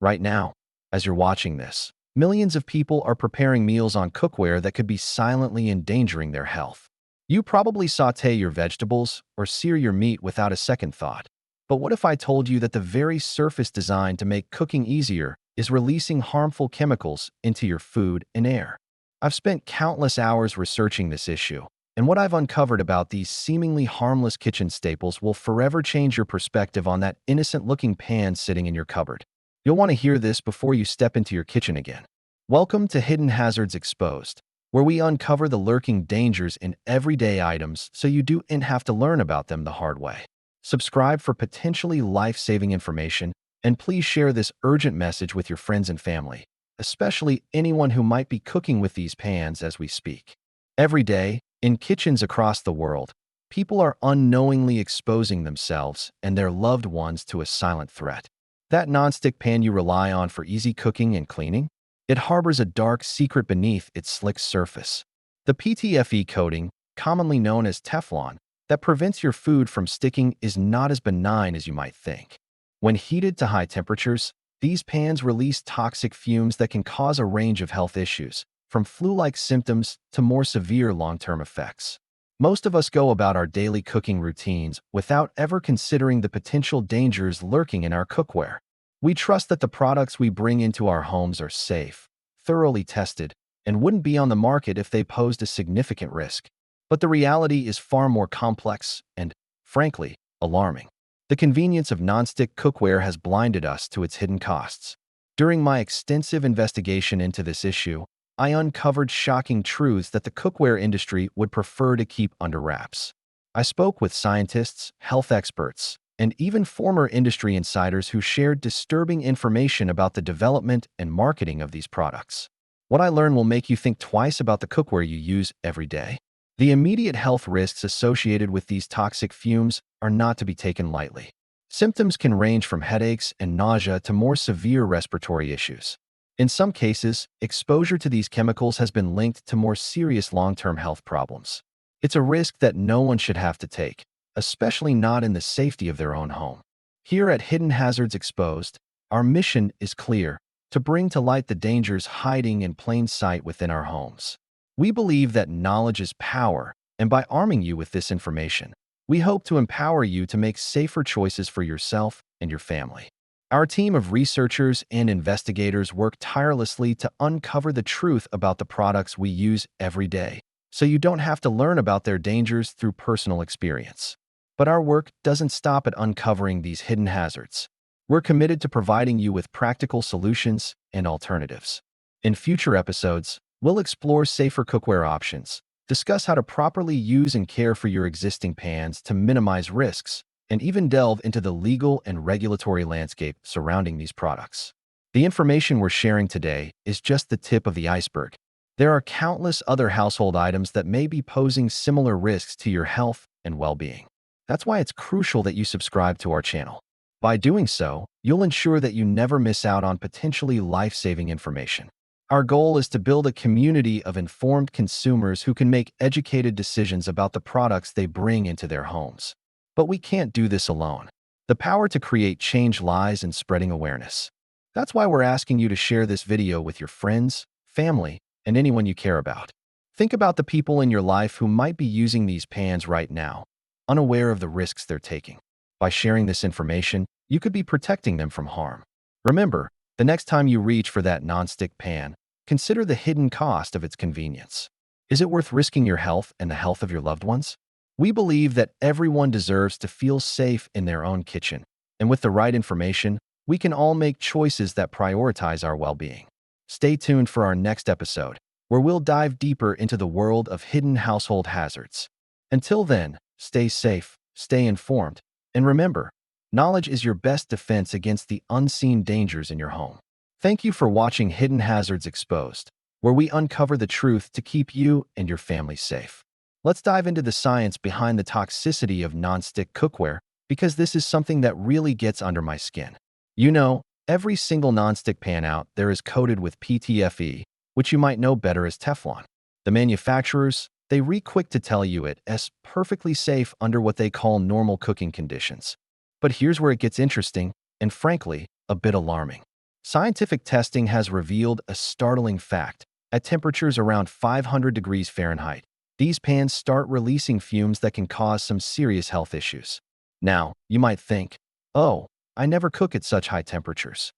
Right now, as you're watching this, millions of people are preparing meals on cookware that could be silently endangering their health. You probably saute your vegetables or sear your meat without a second thought. But what if I told you that the very surface designed to make cooking easier is releasing harmful chemicals into your food and air? I've spent countless hours researching this issue, and what I've uncovered about these seemingly harmless kitchen staples will forever change your perspective on that innocent-looking pan sitting in your cupboard. You'll want to hear this before you step into your kitchen again. Welcome to Hidden Hazards Exposed, where we uncover the lurking dangers in everyday items so you don't have to learn about them the hard way. Subscribe for potentially life-saving information, and please share this urgent message with your friends and family, especially anyone who might be cooking with these pans as we speak. Every day, in kitchens across the world, people are unknowingly exposing themselves and their loved ones to a silent threat. That nonstick pan you rely on for easy cooking and cleaning? It harbors a dark secret beneath its slick surface. The PTFE coating, commonly known as teflon, that prevents your food from sticking is not as benign as you might think. When heated to high temperatures, these pans release toxic fumes that can cause a range of health issues, from flu-like symptoms to more severe long-term effects. Most of us go about our daily cooking routines without ever considering the potential dangers lurking in our cookware. We trust that the products we bring into our homes are safe, thoroughly tested, and wouldn't be on the market if they posed a significant risk. But the reality is far more complex and, frankly, alarming. The convenience of nonstick cookware has blinded us to its hidden costs. During my extensive investigation into this issue, I uncovered shocking truths that the cookware industry would prefer to keep under wraps. I spoke with scientists, health experts, and even former industry insiders who shared disturbing information about the development and marketing of these products. What I learned will make you think twice about the cookware you use every day. The immediate health risks associated with these toxic fumes are not to be taken lightly. Symptoms can range from headaches and nausea to more severe respiratory issues. In some cases, exposure to these chemicals has been linked to more serious long-term health problems. It's a risk that no one should have to take, especially not in the safety of their own home. Here at Hidden Hazards Exposed, our mission is clear: to bring to light the dangers hiding in plain sight within our homes. We believe that knowledge is power, and by arming you with this information, we hope to empower you to make safer choices for yourself and your family. Our team of researchers and investigators work tirelessly to uncover the truth about the products we use every day, so you don't have to learn about their dangers through personal experience. But our work doesn't stop at uncovering these hidden hazards. We're committed to providing you with practical solutions and alternatives. In future episodes, we'll explore safer cookware options, discuss how to properly use and care for your existing pans to minimize risks, and even delve into the legal and regulatory landscape surrounding these products. The information we're sharing today is just the tip of the iceberg. There are countless other household items that may be posing similar risks to your health and well-being. That's why it's crucial that you subscribe to our channel. By doing so, you'll ensure that you never miss out on potentially life-saving information. Our goal is to build a community of informed consumers who can make educated decisions about the products they bring into their homes. But we can't do this alone. The power to create change lies in spreading awareness. That's why we're asking you to share this video with your friends, family, and anyone you care about. Think about the people in your life who might be using these pans right now, unaware of the risks they're taking. By sharing this information, you could be protecting them from harm. Remember, the next time you reach for that nonstick pan, consider the hidden cost of its convenience. Is it worth risking your health and the health of your loved ones? We believe that everyone deserves to feel safe in their own kitchen, and with the right information, we can all make choices that prioritize our well-being. Stay tuned for our next episode, where we'll dive deeper into the world of hidden household hazards. Until then, stay safe, stay informed, and remember, knowledge is your best defense against the unseen dangers in your home. Thank you for watching Hidden Hazards Exposed, where we uncover the truth to keep you and your family safe. Let's dive into the science behind the toxicity of nonstick cookware, because this is something that really gets under my skin. You know, every single nonstick pan out there is coated with PTFE, which you might know better as Teflon. The manufacturers, they quick to tell you it's perfectly safe under what they call normal cooking conditions. But here's where it gets interesting, and frankly, a bit alarming. Scientific testing has revealed a startling fact. At temperatures around 500 degrees Fahrenheit, these pans start releasing fumes that can cause some serious health issues. Now, you might think, oh, I never cook at such high temperatures.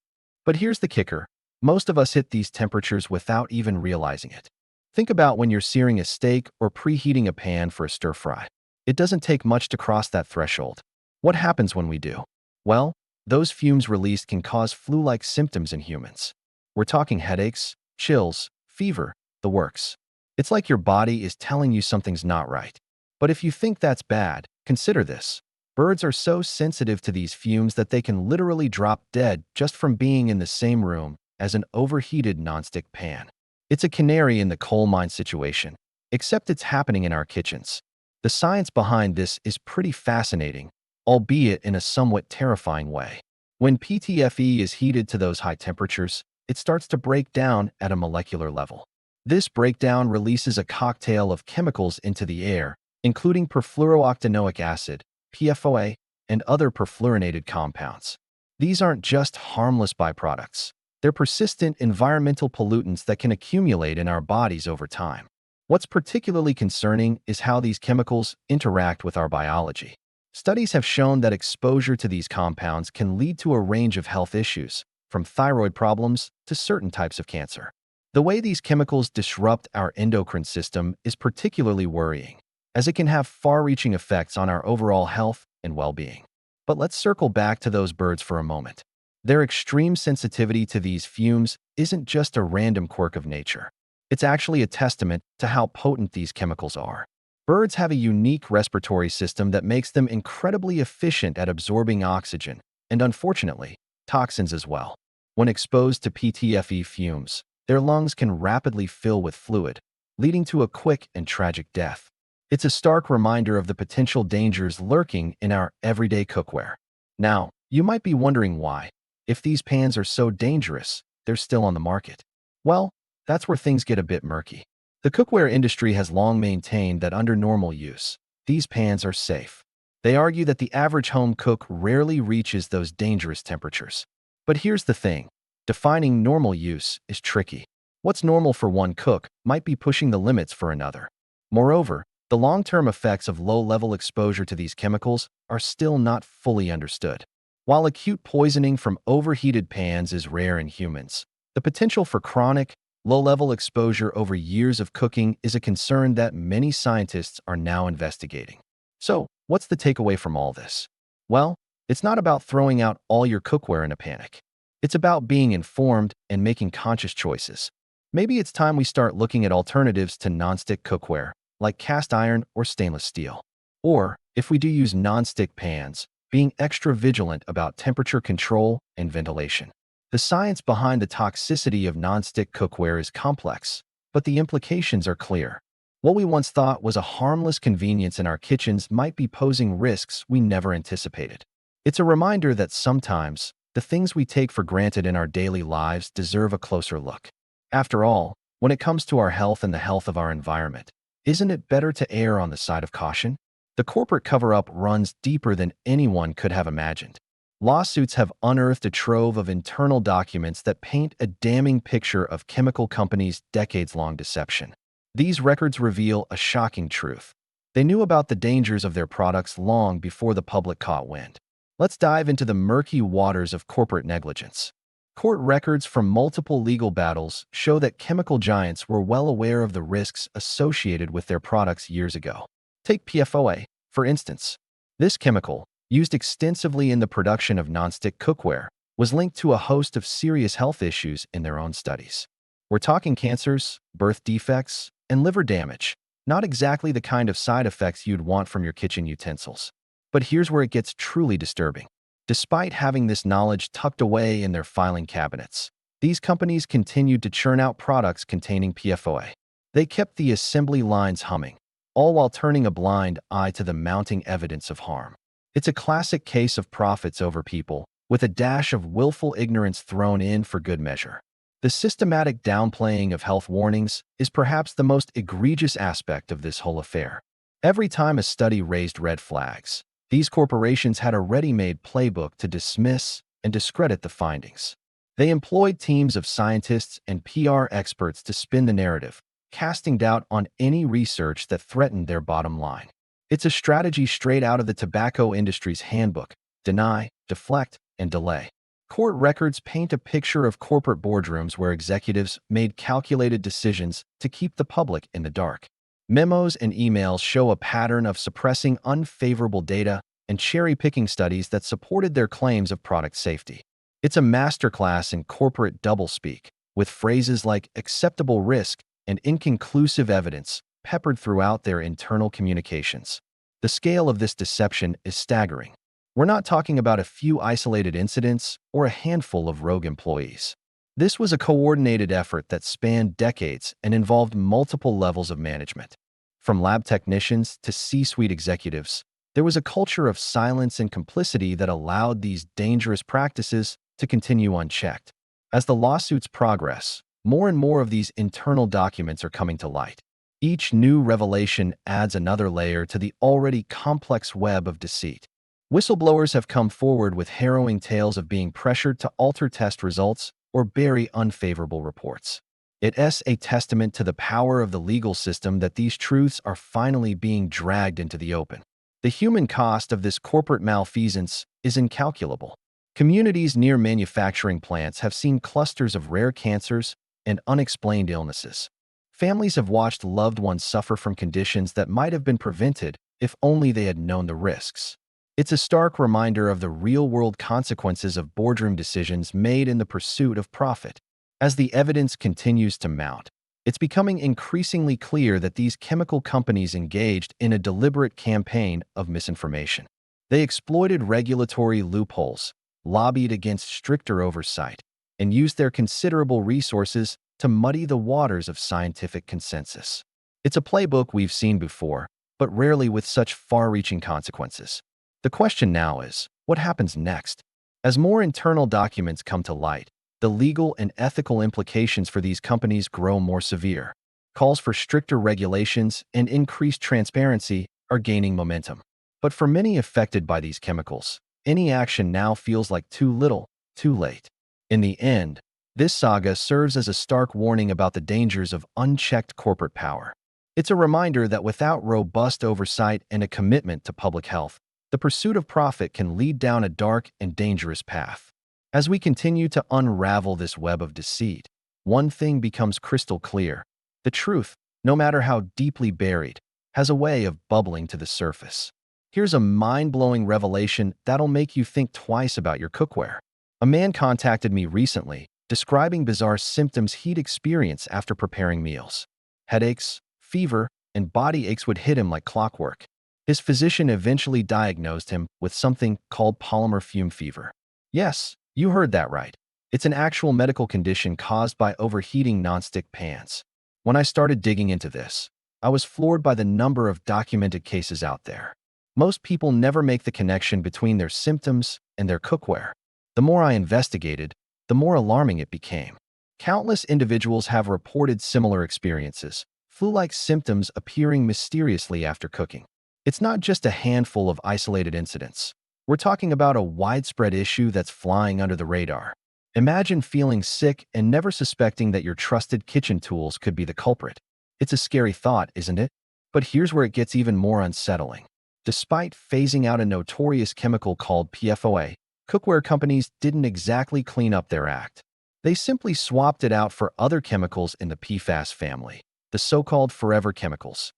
But here's the kicker. Most of us hit these temperatures without even realizing it. Think about when you're searing a steak or preheating a pan for a stir fry. It doesn't take much to cross that threshold. What happens when we do? Well, those fumes released can cause flu-like symptoms in humans. We're talking headaches, chills, fever, the works. It's like your body is telling you something's not right. But if you think that's bad, consider this. Birds are so sensitive to these fumes that they can literally drop dead just from being in the same room as an overheated nonstick pan. It's a canary in the coal mine situation, except it's happening in our kitchens. The science behind this is pretty fascinating, albeit in a somewhat terrifying way. When PTFE is heated to those high temperatures, it starts to break down at a molecular level. This breakdown releases a cocktail of chemicals into the air, including perfluorooctanoic acid, PFOA, and other perfluorinated compounds. These aren't just harmless byproducts. They're persistent environmental pollutants that can accumulate in our bodies over time. What's particularly concerning is how these chemicals interact with our biology. Studies have shown that exposure to these compounds can lead to a range of health issues, from thyroid problems to certain types of cancer. The way these chemicals disrupt our endocrine system is particularly worrying, as it can have far-reaching effects on our overall health and well-being. But let's circle back to those birds for a moment. Their extreme sensitivity to these fumes isn't just a random quirk of nature. It's actually a testament to how potent these chemicals are. Birds have a unique respiratory system that makes them incredibly efficient at absorbing oxygen, and unfortunately, toxins as well. When exposed to PTFE fumes, their lungs can rapidly fill with fluid, leading to a quick and tragic death. It's a stark reminder of the potential dangers lurking in our everyday cookware. Now, you might be wondering why. If these pans are so dangerous, they're still on the market. Well, that's where things get a bit murky. The cookware industry has long maintained that under normal use, these pans are safe. They argue that the average home cook rarely reaches those dangerous temperatures. But here's the thing. Defining normal use is tricky. What's normal for one cook might be pushing the limits for another. Moreover, the long-term effects of low-level exposure to these chemicals are still not fully understood. While acute poisoning from overheated pans is rare in humans, the potential for chronic, low-level exposure over years of cooking is a concern that many scientists are now investigating. So, what's the takeaway from all this? Well, it's not about throwing out all your cookware in a panic. It's about being informed and making conscious choices. Maybe it's time we start looking at alternatives to nonstick cookware, like cast iron or stainless steel. Or, if we do use nonstick pans, being extra vigilant about temperature control and ventilation. The science behind the toxicity of nonstick cookware is complex, but the implications are clear. What we once thought was a harmless convenience in our kitchens might be posing risks we never anticipated. It's a reminder that sometimes, the things we take for granted in our daily lives deserve a closer look. After all, when it comes to our health and the health of our environment, isn't it better to err on the side of caution? The corporate cover-up runs deeper than anyone could have imagined. Lawsuits have unearthed a trove of internal documents that paint a damning picture of chemical companies' decades-long deception. These records reveal a shocking truth. They knew about the dangers of their products long before the public caught wind. Let's dive into the murky waters of corporate negligence. Court records from multiple legal battles show that chemical giants were well aware of the risks associated with their products years ago. Take PFOA, for instance. This chemical, used extensively in the production of nonstick cookware, was linked to a host of serious health issues in their own studies. We're talking cancers, birth defects, and liver damage, not exactly the kind of side effects you'd want from your kitchen utensils. But here's where it gets truly disturbing. Despite having this knowledge tucked away in their filing cabinets, these companies continued to churn out products containing PFOA. They kept the assembly lines humming, all while turning a blind eye to the mounting evidence of harm. It's a classic case of profits over people, with a dash of willful ignorance thrown in for good measure. The systematic downplaying of health warnings is perhaps the most egregious aspect of this whole affair. Every time a study raised red flags, these corporations had a ready-made playbook to dismiss and discredit the findings. They employed teams of scientists and PR experts to spin the narrative, casting doubt on any research that threatened their bottom line. It's a strategy straight out of the tobacco industry's handbook: deny, deflect, and delay. Court records paint a picture of corporate boardrooms where executives made calculated decisions to keep the public in the dark. Memos and emails show a pattern of suppressing unfavorable data and cherry-picking studies that supported their claims of product safety. It's a masterclass in corporate doublespeak, with phrases like acceptable risk and inconclusive evidence peppered throughout their internal communications. The scale of this deception is staggering. We're not talking about a few isolated incidents or a handful of rogue employees. This was a coordinated effort that spanned decades and involved multiple levels of management. From lab technicians to C-suite executives, there was a culture of silence and complicity that allowed these dangerous practices to continue unchecked. As the lawsuits progress, more and more of these internal documents are coming to light. Each new revelation adds another layer to the already complex web of deceit. Whistleblowers have come forward with harrowing tales of being pressured to alter test results or bury unfavorable reports. It's a testament to the power of the legal system that these truths are finally being dragged into the open. The human cost of this corporate malfeasance is incalculable. Communities near manufacturing plants have seen clusters of rare cancers and unexplained illnesses. Families have watched loved ones suffer from conditions that might have been prevented if only they had known the risks. It's a stark reminder of the real-world consequences of boardroom decisions made in the pursuit of profit. As the evidence continues to mount, it's becoming increasingly clear that these chemical companies engaged in a deliberate campaign of misinformation. They exploited regulatory loopholes, lobbied against stricter oversight, and used their considerable resources to muddy the waters of scientific consensus. It's a playbook we've seen before, but rarely with such far-reaching consequences. The question now is, what happens next? As more internal documents come to light, the legal and ethical implications for these companies grow more severe. Calls for stricter regulations and increased transparency are gaining momentum. But for many affected by these chemicals, any action now feels like too little, too late. In the end, this saga serves as a stark warning about the dangers of unchecked corporate power. It's a reminder that without robust oversight and a commitment to public health, the pursuit of profit can lead down a dark and dangerous path. As we continue to unravel this web of deceit, one thing becomes crystal clear. The truth, no matter how deeply buried, has a way of bubbling to the surface. Here's a mind-blowing revelation that'll make you think twice about your cookware. A man contacted me recently, describing bizarre symptoms he'd experienced after preparing meals. Headaches, fever, and body aches would hit him like clockwork. His physician eventually diagnosed him with something called polymer fume fever. Yes, you heard that right. It's an actual medical condition caused by overheating nonstick pans. When I started digging into this, I was floored by the number of documented cases out there. Most people never make the connection between their symptoms and their cookware. The more I investigated, the more alarming it became. Countless individuals have reported similar experiences, flu-like symptoms appearing mysteriously after cooking. It's not just a handful of isolated incidents. We're talking about a widespread issue that's flying under the radar. Imagine feeling sick and never suspecting that your trusted kitchen tools could be the culprit. It's a scary thought, isn't it? But here's where it gets even more unsettling. Despite phasing out a notorious chemical called PFOA, cookware companies didn't exactly clean up their act. They simply swapped it out for other chemicals in the PFAS family, the so-called forever chemicals.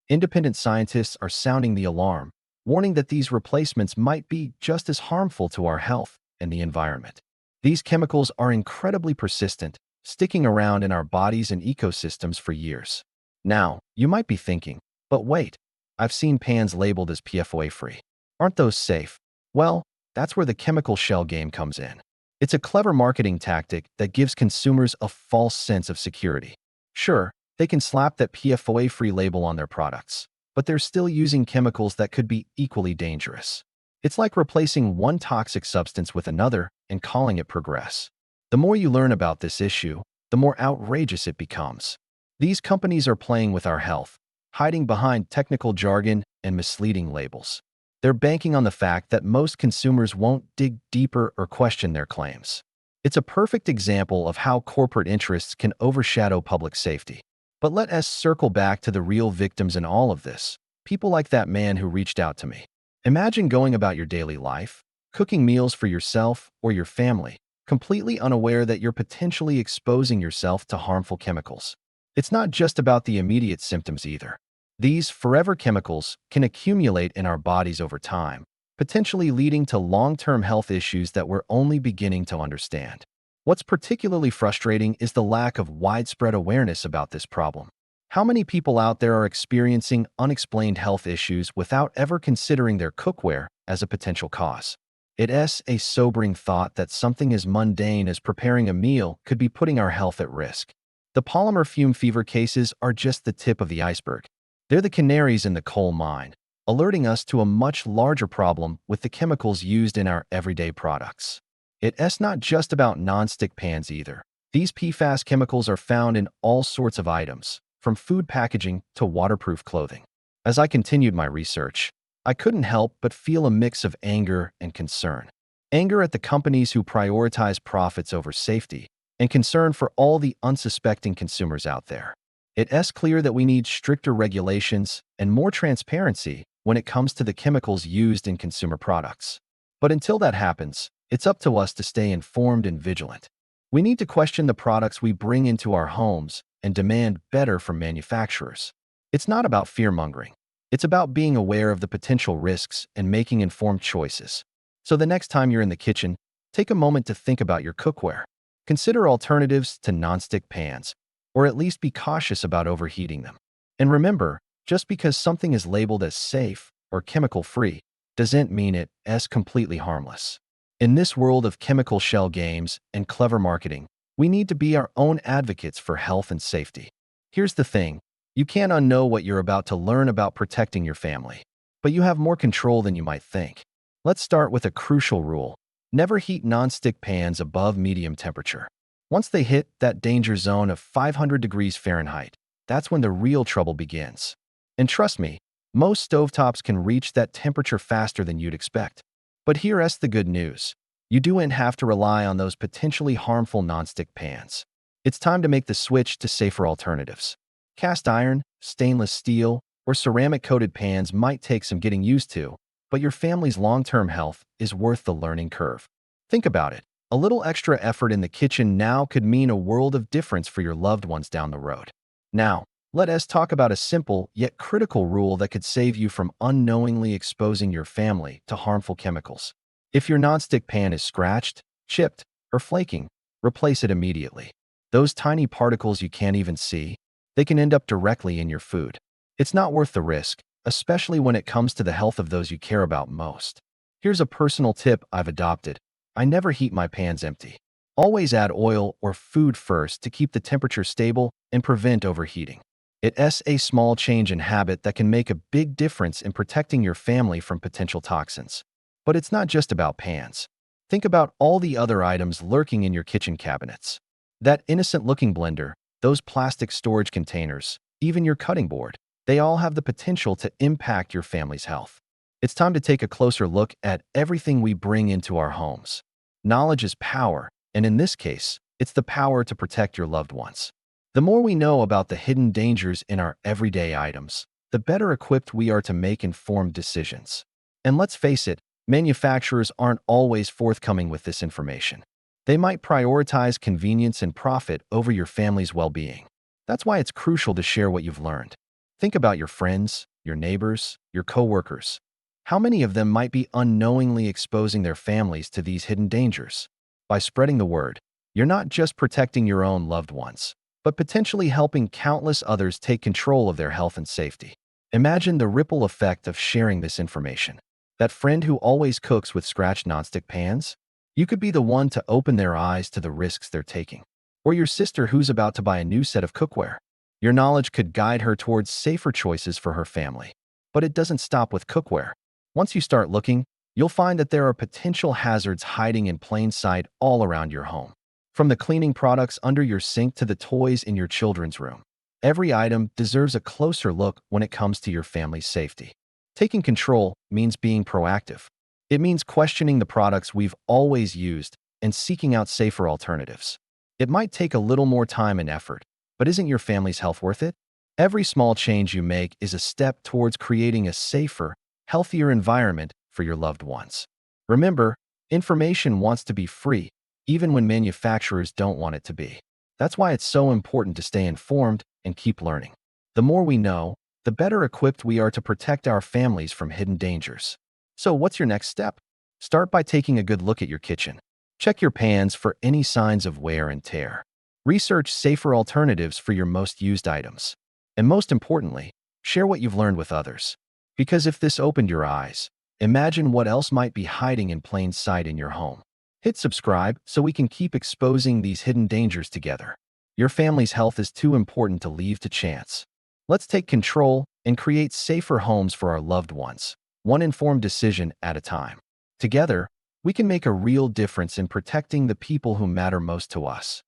Independent scientists are sounding the alarm, warning that these replacements might be just as harmful to our health and the environment. These chemicals are incredibly persistent, sticking around in our bodies and ecosystems for years. Now, you might be thinking, but wait, I've seen pans labeled as PFOA-free. Aren't those safe? Well, that's where the chemical shell game comes in. It's a clever marketing tactic that gives consumers a false sense of security. Sure, they can slap that PFOA-free label on their products, but they're still using chemicals that could be equally dangerous. It's like replacing one toxic substance with another and calling it progress. The more you learn about this issue, the more outrageous it becomes. These companies are playing with our health, hiding behind technical jargon and misleading labels. They're banking on the fact that most consumers won't dig deeper or question their claims. It's a perfect example of how corporate interests can overshadow public safety. But let us circle back to the real victims in all of this. People like that man who reached out to me. Imagine going about your daily life, cooking meals for yourself or your family, completely unaware that you're potentially exposing yourself to harmful chemicals. It's not just about the immediate symptoms either. These forever chemicals can accumulate in our bodies over time, potentially leading to long-term health issues that we're only beginning to understand. What's particularly frustrating is the lack of widespread awareness about this problem. How many people out there are experiencing unexplained health issues without ever considering their cookware as a potential cause? It's a sobering thought that something as mundane as preparing a meal could be putting our health at risk. The polymer fume fever cases are just the tip of the iceberg. They're the canaries in the coal mine, alerting us to a much larger problem with the chemicals used in our everyday products. It's not just about nonstick pans either. These PFAS chemicals are found in all sorts of items, from food packaging to waterproof clothing. As I continued my research, I couldn't help but feel a mix of anger and concern. Anger at the companies who prioritize profits over safety, and concern for all the unsuspecting consumers out there. It's clear that we need stricter regulations and more transparency when it comes to the chemicals used in consumer products. But until that happens, it's up to us to stay informed and vigilant. We need to question the products we bring into our homes and demand better from manufacturers. It's not about fear-mongering. It's about being aware of the potential risks and making informed choices. So the next time you're in the kitchen, take a moment to think about your cookware. Consider alternatives to nonstick pans, or at least be cautious about overheating them. And remember, just because something is labeled as safe or chemical-free doesn't mean it's completely harmless. In this world of chemical shell games and clever marketing, we need to be our own advocates for health and safety. Here's the thing. You can't unknow what you're about to learn about protecting your family, but you have more control than you might think. Let's start with a crucial rule. Never heat nonstick pans above medium temperature. Once they hit that danger zone of 500 degrees Fahrenheit, that's when the real trouble begins. And trust me, most stovetops can reach that temperature faster than you'd expect. But here's the good news. You don't have to rely on those potentially harmful nonstick pans. It's time to make the switch to safer alternatives. Cast iron, stainless steel, or ceramic-coated pans might take some getting used to, but your family's long-term health is worth the learning curve. Think about it. A little extra effort in the kitchen now could mean a world of difference for your loved ones down the road. Now, let us talk about a simple yet critical rule that could save you from unknowingly exposing your family to harmful chemicals. If your nonstick pan is scratched, chipped, or flaking, replace it immediately. Those tiny particles you can't even see, they can end up directly in your food. It's not worth the risk, especially when it comes to the health of those you care about most. Here's a personal tip I've adopted. I never heat my pans empty. Always add oil or food first to keep the temperature stable and prevent overheating. It's a small change in habit that can make a big difference in protecting your family from potential toxins. But it's not just about pans. Think about all the other items lurking in your kitchen cabinets. That innocent-looking blender, those plastic storage containers, even your cutting board, they all have the potential to impact your family's health. It's time to take a closer look at everything we bring into our homes. Knowledge is power, and in this case, it's the power to protect your loved ones. The more we know about the hidden dangers in our everyday items, the better equipped we are to make informed decisions. And let's face it, manufacturers aren't always forthcoming with this information. They might prioritize convenience and profit over your family's well-being. That's why it's crucial to share what you've learned. Think about your friends, your neighbors, your coworkers. How many of them might be unknowingly exposing their families to these hidden dangers? By spreading the word, you're not just protecting your own loved ones, but potentially helping countless others take control of their health and safety. Imagine the ripple effect of sharing this information. That friend who always cooks with scratched nonstick pans? You could be the one to open their eyes to the risks they're taking. Or your sister who's about to buy a new set of cookware. Your knowledge could guide her towards safer choices for her family. But it doesn't stop with cookware. Once you start looking, you'll find that there are potential hazards hiding in plain sight all around your home. From the cleaning products under your sink to the toys in your children's room, every item deserves a closer look when it comes to your family's safety. Taking control means being proactive. It means questioning the products we've always used and seeking out safer alternatives. It might take a little more time and effort, but isn't your family's health worth it? Every small change you make is a step towards creating a safer, healthier environment for your loved ones. Remember, information wants to be free, even when manufacturers don't want it to be. That's why it's so important to stay informed and keep learning. The more we know, the better equipped we are to protect our families from hidden dangers. So what's your next step? Start by taking a good look at your kitchen. Check your pans for any signs of wear and tear. Research safer alternatives for your most used items. And most importantly, share what you've learned with others. Because if this opened your eyes, imagine what else might be hiding in plain sight in your home. Hit subscribe so we can keep exposing these hidden dangers together. Your family's health is too important to leave to chance. Let's take control and create safer homes for our loved ones, one informed decision at a time. Together, we can make a real difference in protecting the people who matter most to us.